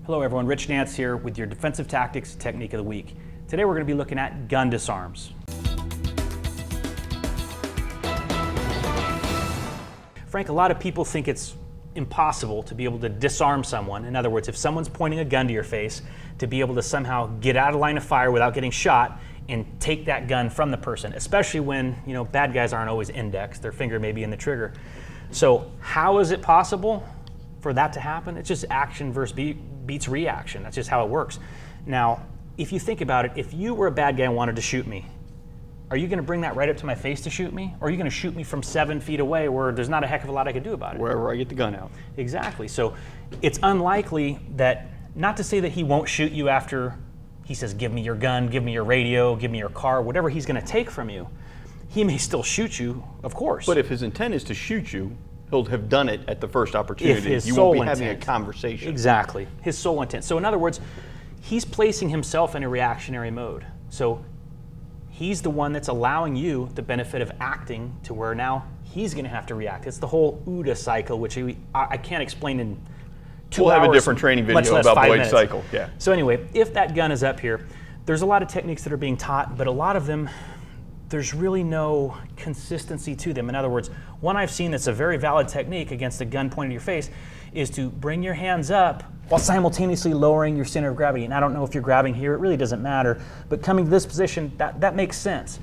Hello everyone, Rich Nance here with your Defensive Tactics Technique of the Week. Today we're going to be looking at gun disarms. Frank, a lot of people think it's impossible to be able to disarm someone. In other words, if someone's pointing a gun to your face, to be able to somehow get out of line of fire without getting shot and take that gun from the person, especially when, bad guys aren't always indexed, their finger may be in the trigger. So how is it possible for that to happen? It's just action versus beats reaction. That's just how it works. Now, if you think about it, if you were a bad guy and wanted to shoot me, are you going to bring that right up to my face to shoot me? Or are you going to shoot me from 7 feet away where there's not a heck of a lot I could do about it? Wherever I get the gun out. Exactly. So it's unlikely that, not to say that he won't shoot you after he says, give me your gun, give me your radio, give me your car, whatever he's going to take from you. He may still shoot you, of course. But if his intent is to shoot you, he'll have done it at the first opportunity. If his you sole won't be intent. having a conversation. Exactly. His sole intent. So in other words, he's placing himself in a reactionary mode. So he's the one that's allowing you the benefit of acting to where now he's going to have to react. It's the whole OODA cycle, which I can't explain in 2 hours. We'll have a different training video about Boyd's cycle. Yeah. So anyway, if that gun is up here, there's a lot of techniques that are being taught, but a lot of them, there's really no consistency to them. In other words, one I've seen that's a very valid technique against a gun pointed at your face is to bring your hands up while simultaneously lowering your center of gravity. And I don't know if you're grabbing here, it really doesn't matter, but coming to this position, that makes sense.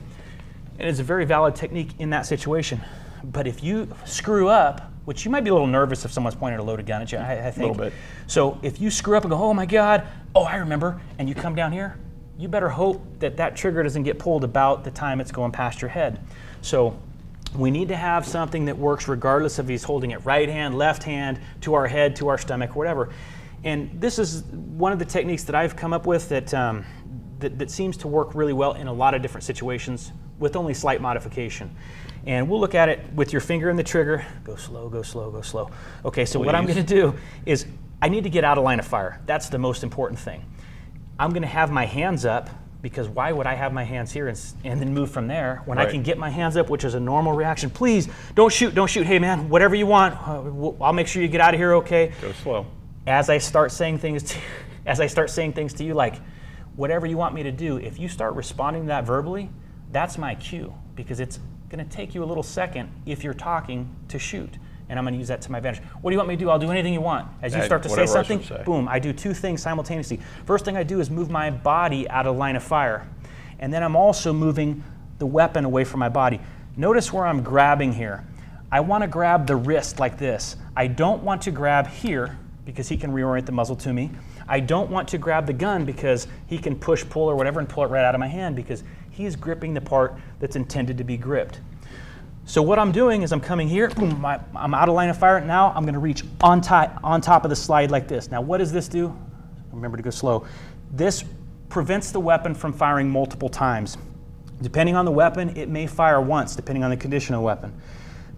And it's a very valid technique in that situation. But if you screw up, which you might be a little nervous if someone's pointing a loaded gun at you, I think. A little bit. So if you screw up and go, oh my God, oh I remember, and you come down here, you better hope that that trigger doesn't get pulled about the time it's going past your head. So we need to have something that works regardless if he's holding it right hand, left hand, to our head, to our stomach, whatever. And this is one of the techniques that I've come up with that, that seems to work really well in a lot of different situations with only slight modification. And we'll look at it with your finger in the trigger. Go slow, go slow, go slow. Okay, so what I'm going to do is I need to get out of line of fire. That's the most important thing. I'm going to have my hands up, because why would I have my hands here and then move from there when I can get my hands up, which is a normal reaction. Please, don't shoot, don't shoot. Hey man, whatever you want, I'll make sure you get out of here okay. Go slow. As I start saying things to you like, whatever you want me to do, if you start responding to that verbally, that's my cue, because it's going to take you a little second if you're talking to shoot. And I'm going to use that to my advantage. What do you want me to do? I'll do anything you want. As you start to say something, boom, I do 2 things simultaneously. First thing I do is move my body out of line of fire. And then I'm also moving the weapon away from my body. Notice where I'm grabbing here. I want to grab the wrist like this. I don't want to grab here because he can reorient the muzzle to me. I don't want to grab the gun because he can push, pull, or whatever and pull it right out of my hand because he's gripping the part that's intended to be gripped. So what I'm doing is I'm coming here, boom, I'm out of line of fire. Now I'm going to reach on top of the slide like this. Now what does this do? Remember to go slow. This prevents the weapon from firing multiple times. Depending on the weapon, it may fire once, depending on the condition of the weapon.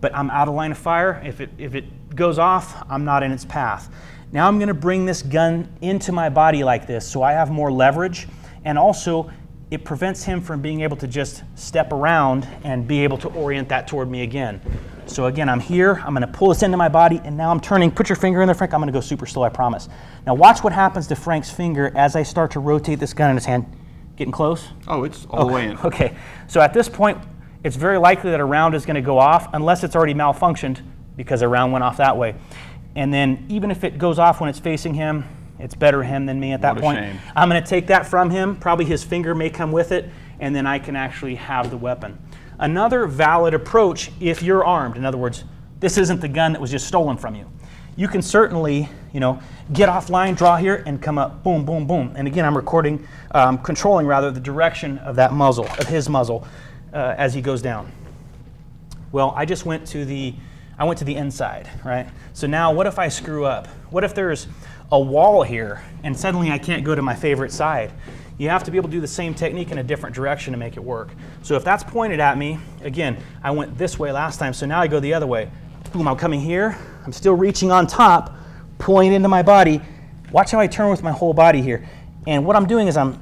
But I'm out of line of fire. If it goes off, I'm not in its path. Now I'm going to bring this gun into my body like this so I have more leverage, and also it prevents him from being able to just step around and be able to orient that toward me again. So again, I'm here, I'm going to pull this into my body, and now I'm turning. Put your finger in there, Frank. I'm going to go super slow, I promise. Now watch what happens to Frank's finger as I start to rotate this gun in his hand. Getting close? Oh, it's all the way in. Okay, so at this point, it's very likely that a round is going to go off unless it's already malfunctioned because a round went off that way. And then even if it goes off when it's facing him, it's better him than me at that point. Shame. I'm going to take that from him. Probably his finger may come with it, and then I can actually have the weapon. Another valid approach if you're armed, in other words, this isn't the gun that was just stolen from you. You can certainly, get offline, draw here, and come up, boom, boom, boom. And again, I'm controlling rather the direction of that muzzle, of his muzzle, as he goes down. Well, I just went to the inside, right? So now what if I screw up? What if there's a wall here and suddenly I can't go to my favorite side? You have to be able to do the same technique in a different direction to make it work. So if that's pointed at me, again, I went this way last time, so now I go the other way. Boom, I'm coming here, I'm still reaching on top, pulling into my body. Watch how I turn with my whole body here. And what I'm doing is I'm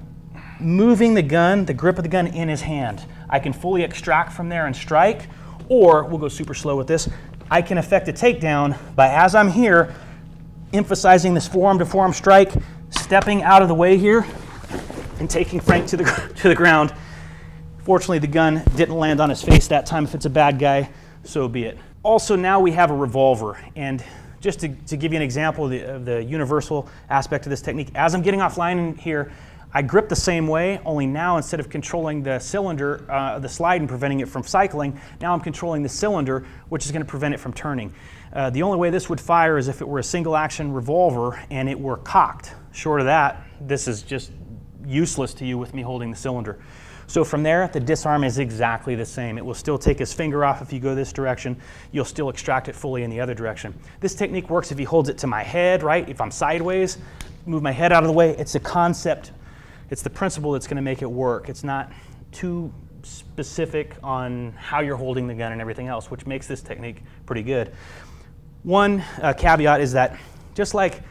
moving the gun, the grip of the gun in his hand. I can fully extract from there and strike, or we'll go super slow with this. I can effect a takedown by, as I'm here, emphasizing this forearm to forearm strike, stepping out of the way here, and taking Frank to the ground. Fortunately, the gun didn't land on his face that time. If it's a bad guy, so be it. Also, now we have a revolver, and just to give you an example of the universal aspect of this technique, as I'm getting offline in here, I grip the same way, only now instead of controlling the cylinder, the slide and preventing it from cycling, now I'm controlling the cylinder, which is going to prevent it from turning. The only way this would fire is if it were a single action revolver and it were cocked. Short of that, this is just useless to you with me holding the cylinder. So from there, the disarm is exactly the same. It will still take his finger off if you go this direction. You'll still extract it fully in the other direction. This technique works if he holds it to my head, right? If I'm sideways, move my head out of the way. It's a concept. It's the principle that's going to make it work. It's not too specific on how you're holding the gun and everything else, which makes this technique pretty good. One caveat is that just like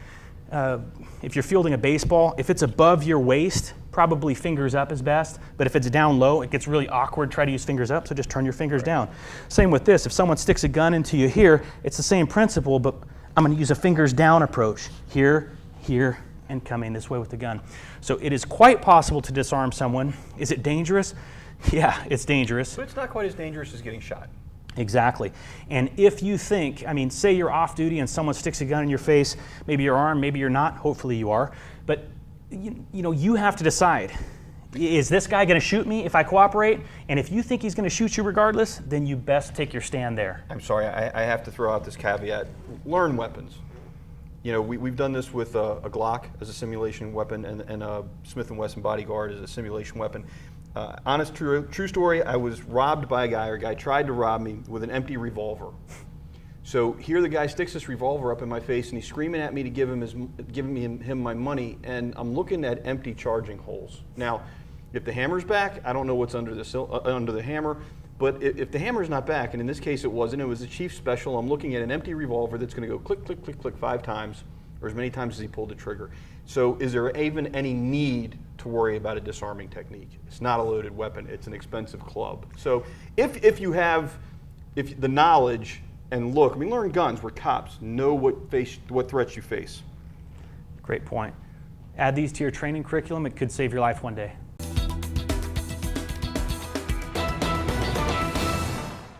if you're fielding a baseball, if it's above your waist, probably fingers up is best, but if it's down low, it gets really awkward. Try to use fingers up, so just turn your fingers down. Same with this. If someone sticks a gun into you here, it's the same principle, but I'm going to use a fingers down approach. Here, here, and coming this way with the gun. So it is quite possible to disarm someone. Is it dangerous? Yeah, it's dangerous. But it's not quite as dangerous as getting shot. Exactly. And if you think, I mean, say you're off duty and someone sticks a gun in your face, maybe you're armed, maybe you're not, hopefully you are, but you have to decide, is this guy going to shoot me if I cooperate? And if you think he's going to shoot you regardless, then you best take your stand there. I'm sorry, I have to throw out this caveat. Learn weapons. You know, we've done this with a Glock as a simulation weapon and a Smith & Wesson Bodyguard as a simulation weapon. Honest, true story, I was robbed by a guy, or a guy tried to rob me with an empty revolver. So here the guy sticks this revolver up in my face and he's screaming at me to give him my money, and I'm looking at empty charging holes. Now, if the hammer's back, I don't know what's under the hammer, but if the hammer's not back, and in this case it wasn't, it was a chief special, I'm looking at an empty revolver that's going to go click, click, click, click 5 times, or as many times as he pulled the trigger. So is there even any need to worry about a disarming technique? It's not a loaded weapon, it's an expensive club. So if you have the knowledge and look, I mean, learn guns, we're cops, know what threats you face. Great point. Add these to your training curriculum, it could save your life one day.